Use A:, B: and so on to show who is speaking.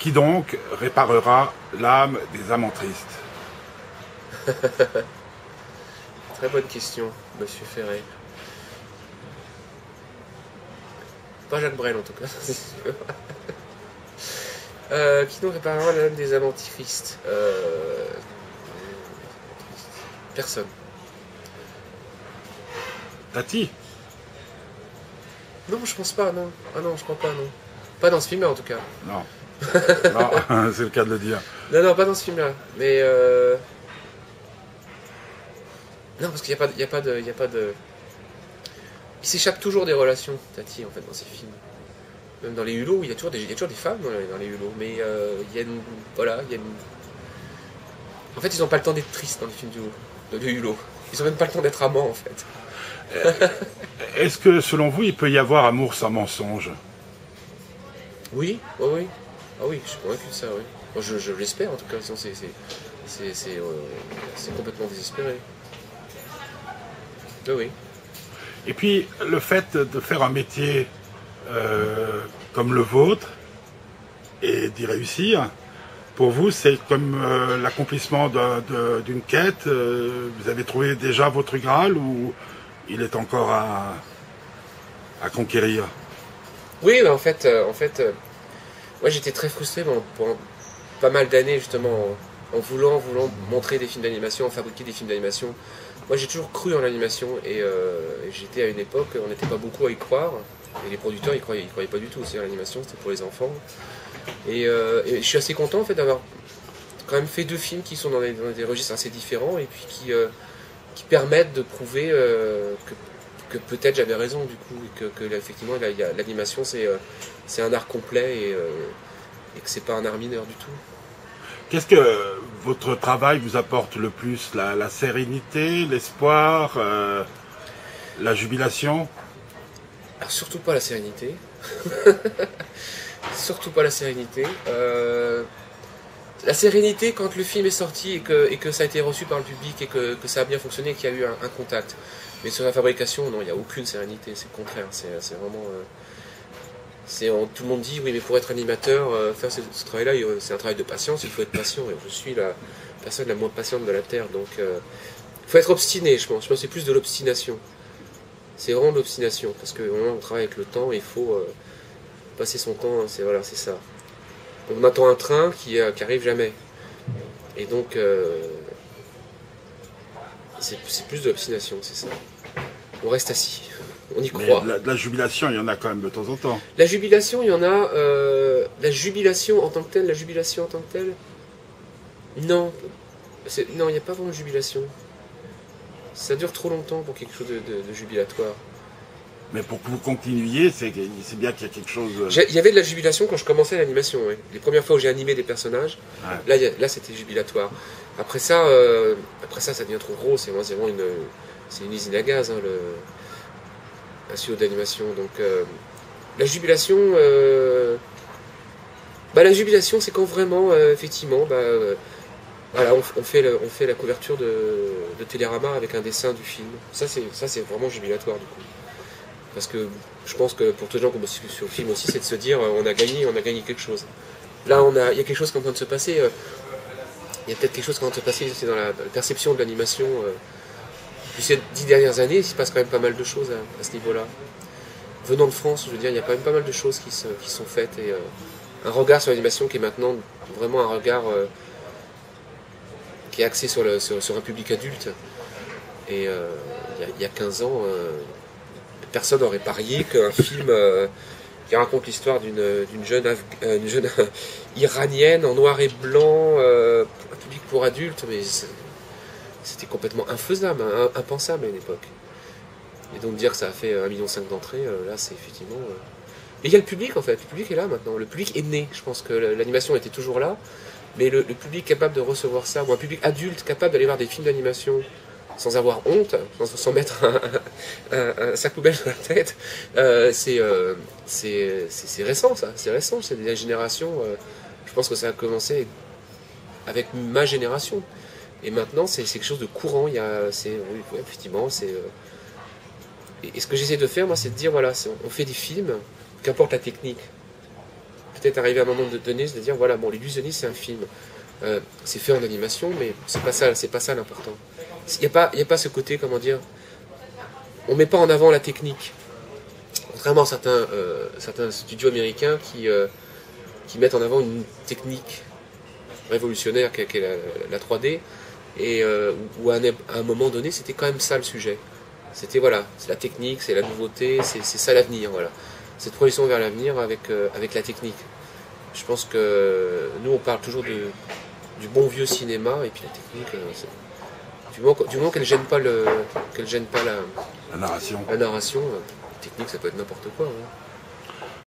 A: Qui donc réparera l'âme des amants tristes?
B: Très bonne question, monsieur Ferré. Pas Jacques Brel en tout cas, c'est sûr. Qui donc réparera l'âme des amants tristes? Personne.
A: Tati?
B: Non, je pense pas, non. Ah non, je crois pas, non. Pas dans ce film-là en tout cas.
A: Non. Non, c'est le cas de le dire.
B: Non, non, pas dans ce film-là. Mais non, parce qu'il n'y a pas de, Il s'échappe toujours des relations, Tati, en fait, dans ces films. Même dans les hulots, il y a toujours des femmes dans les hulots. Mais il y a une... Voilà, il y a une... En fait, ils n'ont pas le temps d'être tristes dans les films de Hulot. Ils n'ont même pas le temps d'être amants, en fait.
A: Est-ce que, selon vous, il peut y avoir amour sans mensonge?
B: Oui, oui, oui. Ah oui, je suis convaincu de ça, oui. Moi, je l'espère, en tout cas, sinon c'est complètement désespéré. Oui, oui.
A: Et puis, le fait de faire un métier comme le vôtre et d'y réussir, pour vous, c'est comme l'accomplissement d'une quête. Vous avez trouvé déjà votre Graal ou il est encore à conquérir?
B: Oui, mais en fait, moi j'étais très frustré pendant pas mal d'années justement en voulant montrer des films d'animation, en fabriquer des films d'animation. Moi j'ai toujours cru en l'animation et j'étais à une époque, on n'était pas beaucoup à y croire et les producteurs ils croyaient pas du tout aussi à l'animation, c'était pour les enfants. Et je suis assez content en fait d'avoir quand même fait deux films qui sont dans des registres assez différents et puis qui permettent de prouver que peut-être j'avais raison du coup, et que effectivement l'animation c'est un art complet et que c'est pas un art mineur du tout.
A: Qu'est-ce que votre travail vous apporte le plus? La sérénité, l'espoir, la jubilation?
B: Alors surtout pas la sérénité. Surtout pas la sérénité. La sérénité quand le film est sorti et que ça a été reçu par le public et que ça a bien fonctionné et qu'il y a eu un contact. Mais sur la fabrication, non, il n'y a aucune sérénité, c'est le contraire. C'est vraiment... tout le monde dit, oui, mais pour être animateur, faire ce travail-là, c'est un travail de patience, il faut être patient. Et je suis la personne la moins patiente de la Terre. Donc, il faut être obstiné, je pense. Je pense que c'est plus de l'obstination. C'est vraiment de l'obstination. Parce que on travaille avec le temps, il faut passer son temps, c'est ça. On attend un train qui arrive jamais. Et donc, c'est plus de l'obstination, c'est ça. On reste assis, on y croit.
A: Mais la jubilation, il y en a quand même de temps en temps.
B: La jubilation, il y en a. La jubilation en tant que telle, non. Non, il n'y a pas vraiment de jubilation. Ça dure trop longtemps pour quelque chose de jubilatoire.
A: Mais pour que vous continuiez, c'est bien qu'il y a quelque chose...
B: Il y avait de la jubilation quand je commençais l'animation. Ouais. Les premières fois où j'ai animé des personnages, ouais. Là c'était jubilatoire. Après ça, ça devient trop gros. C'est vraiment une usine à gaz, hein, un studio d'animation. Donc la jubilation, la jubilation, c'est quand vraiment, effectivement, voilà, on fait la couverture de Télérama avec un dessin du film. Ça c'est vraiment jubilatoire du coup. Parce que je pense que pour tous les gens qui ont bossé sur le film aussi, c'est de se dire on a gagné quelque chose. Là, il y a quelque chose qui est en train de se passer. Il y a peut-être quelque chose qui est en train de se passer, c'est dans la perception de l'animation. Depuis ces 10 dernières années, il se passe quand même pas mal de choses à ce niveau-là. Venant de France, je veux dire, il y a quand même pas mal de choses qui sont faites. Et un regard sur l'animation qui est maintenant vraiment un regard qui est axé sur un public adulte. Et il y a 15 ans... personne n'aurait parié qu'un film qui raconte l'histoire d'une jeune iranienne en noir et blanc, un public pour adultes, mais c'était complètement infaisable, impensable à une époque. Et donc dire que ça a fait 1,5 million d'entrées, là c'est effectivement... Et il y a le public en fait, le public est là maintenant, le public est né. Je pense que l'animation était toujours là, mais le public capable de recevoir ça, ou un public adulte capable d'aller voir des films d'animation sans avoir honte, sans mettre un sac poubelle sur la tête, c'est récent ça, c'est des générations, je pense que ça a commencé avec ma génération, et maintenant c'est quelque chose de courant, oui, effectivement, et ce que j'essaie de faire moi c'est de dire voilà, on fait des films, qu'importe la technique peut-être arriver à un moment donné de dire voilà, bon, l'illusionniste c'est un film, c'est fait en animation, mais c'est pas ça l'important. Il n'y a pas ce côté, comment dire, on met pas en avant la technique. Contrairement à certains studios américains qui mettent en avant une technique révolutionnaire qu'est la 3D, et où à un moment donné, c'était quand même ça le sujet. C'était voilà, c'est la technique, c'est la nouveauté, c'est ça l'avenir, voilà. Cette projection vers l'avenir avec la technique. Je pense que nous, on parle toujours du bon vieux cinéma, et puis la technique, du moment qu'elle gêne pas
A: La narration.
B: la narration, technique, ça peut être n'importe quoi. Hein.